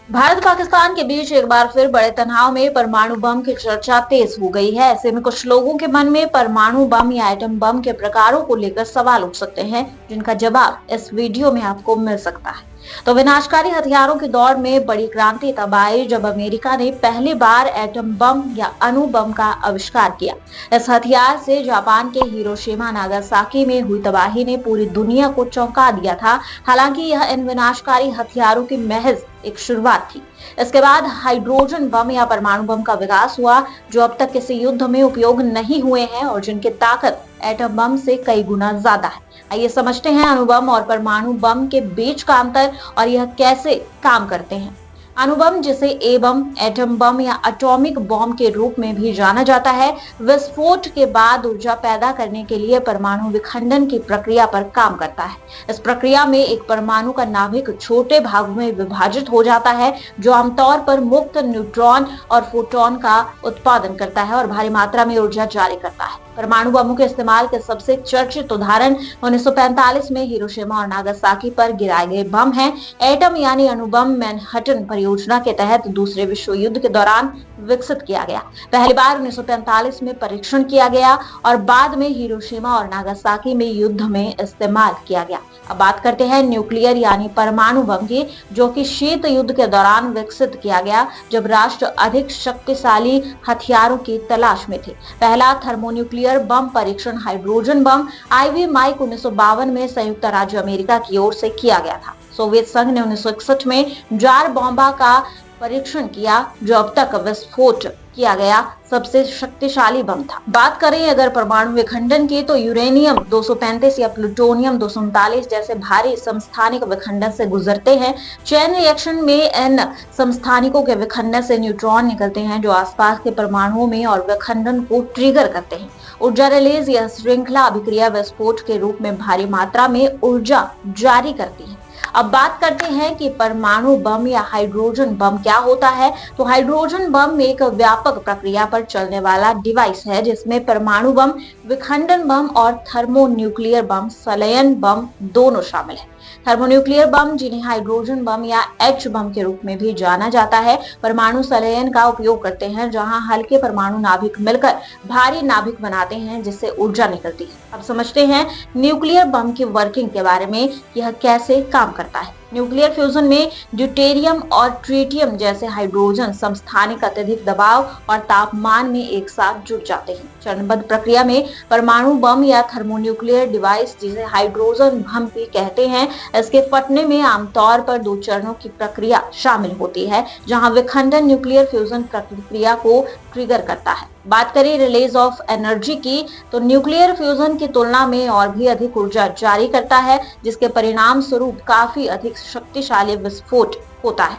भारत पाकिस्तान के बीच एक बार फिर बड़े तनाव में परमाणु बम की चर्चा तेज हो गई है। ऐसे में कुछ लोगों के मन में परमाणु बम या एटम बम के प्रकारों को लेकर सवाल उठ सकते हैं, जिनका जवाब इस वीडियो में आपको मिल सकता है। तो विनाशकारी हथियारों की दौड़ में बड़ी क्रांति तब आई जब अमेरिका ने पहली बार एटम बम या अणु बम का आविष्कार किया। इस हथियार से जापान के हिरोशिमा नागासाकी में हुई तबाही ने पूरी दुनिया को चौंका दिया था। हालांकि यह इन विनाशकारी हथियारों की महज एक शुरुआत थी। इसके बाद हाइड्रोजन बम या परमाणु बम का विकास हुआ, जो अब तक किसी युद्ध में उपयोग नहीं हुए हैं और जिनकी ताकत एटम बम से कई गुना ज्यादा है। आइए समझते हैं अणु बम और परमाणु बम के बीच का अंतर और यह कैसे काम करते हैं। अणु बम, जिसे ए बम, एटम बम या एटॉमिक बॉम्ब के रूप में भी जाना जाता है, विस्फोट के बाद ऊर्जा पैदा करने के लिए परमाणु विखंडन की प्रक्रिया पर काम करता है। इस प्रक्रिया में एक परमाणु का नाभिक छोटे भागों में विभाजित हो जाता है, जो आमतौर पर मुक्त न्यूट्रॉन और फोटॉन का उत्पादन करता है और भारी मात्रा में ऊर्जा जारी करता है। परमाणु बमों के इस्तेमाल के सबसे चर्चित उदाहरण 1945 में हिरोशिमा और नागासाकी पर गिराए गए बम हैं। एटम यानी अणु बम मैनहट्टन परियोजना के तहत दूसरे विश्व युद्ध के दौरान विकसित किया गया। पहली बार 1945 में परीक्षण किया गया और बाद में हिरोशिमा और नागासाकी में युद्ध में इस्तेमाल किया गया। अब बात करते हैं न्यूक्लियर यानी परमाणु बम की, जो कि शीत युद्ध के दौरान विकसित किया गया, जब राष्ट्र अधिक शक्तिशाली हथियारों की तलाश में थे। पहला थर्मोन्यूक्लियर बम परीक्षण हाइड्रोजन बम आईवी माइक 1952 में संयुक्त राज्य अमेरिका की ओर से किया गया था। सोवियत संघ ने 1961 में जार बॉम्बा का परीक्षण किया, जो अब तक विस्फोट किया गया सबसे शक्तिशाली बम था। बात करें अगर परमाणु विखंडन की, तो यूरेनियम 235 या प्लूटोनियम 239 जैसे भारी समस्थानिक विखंडन से गुजरते हैं। चेन रिएक्शन में इन समस्थानिकों के विखंडन से न्यूट्रॉन निकलते हैं, जो आसपास के परमाणुओं में और विखंडन को ट्रिगर करते हैं। ऊर्जा रिलीज या श्रृंखला अभिक्रिया विस्फोट के रूप में भारी मात्रा में ऊर्जा जारी करती है। अब बात करते हैं कि परमाणु बम या हाइड्रोजन बम क्या होता है। तो हाइड्रोजन बम एक व्यापक प्रक्रिया पर चलने वाला डिवाइस है, जिसमें परमाणु बम, विखंडन बम और थर्मोन्यूक्लियर बम, संलयन बम दोनों शामिल है। थर्मोन्यूक्लियर बम, जिन्हें हाइड्रोजन बम या एच बम के रूप में भी जाना जाता है, परमाणु संलयन का उपयोग करते हैं, जहां हल्के परमाणु नाभिक मिलकर भारी नाभिक बनाते हैं, जिससे ऊर्जा निकलती है। अब समझते हैं न्यूक्लियर बम की वर्किंग के बारे में, यह कैसे काम करता है। न्यूक्लियर फ्यूजन में ड्यूटेरियम और ट्रिटियम जैसे हाइड्रोजन समस्थानिक अत्यधिक दबाव और तापमान में एक साथ जुड़ जाते हैं। चरणबद्ध प्रक्रिया में परमाणु बम या थर्मोन्यूक्लियर डिवाइस, जिसे हाइड्रोजन बम भी कहते हैं, इसके फटने में आमतौर पर 2 चरणों की प्रक्रिया शामिल होती है, जहां विखंडन न्यूक्लियर फ्यूजन प्रक्रिया को ट्रिगर करता है। बात करें रिलीज ऑफ एनर्जी की, तो न्यूक्लियर फ्यूजन की तुलना में और भी अधिक ऊर्जा जारी करता है, जिसके परिणाम स्वरूप काफी अधिक शक्तिशाली विस्फोट होता है।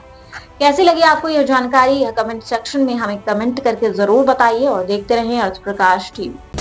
कैसी लगी आपको यह जानकारी? यह कमेंट सेक्शन में हमें कमेंट करके जरूर बताइए और देखते रहें अर्थ प्रकाश टीवी।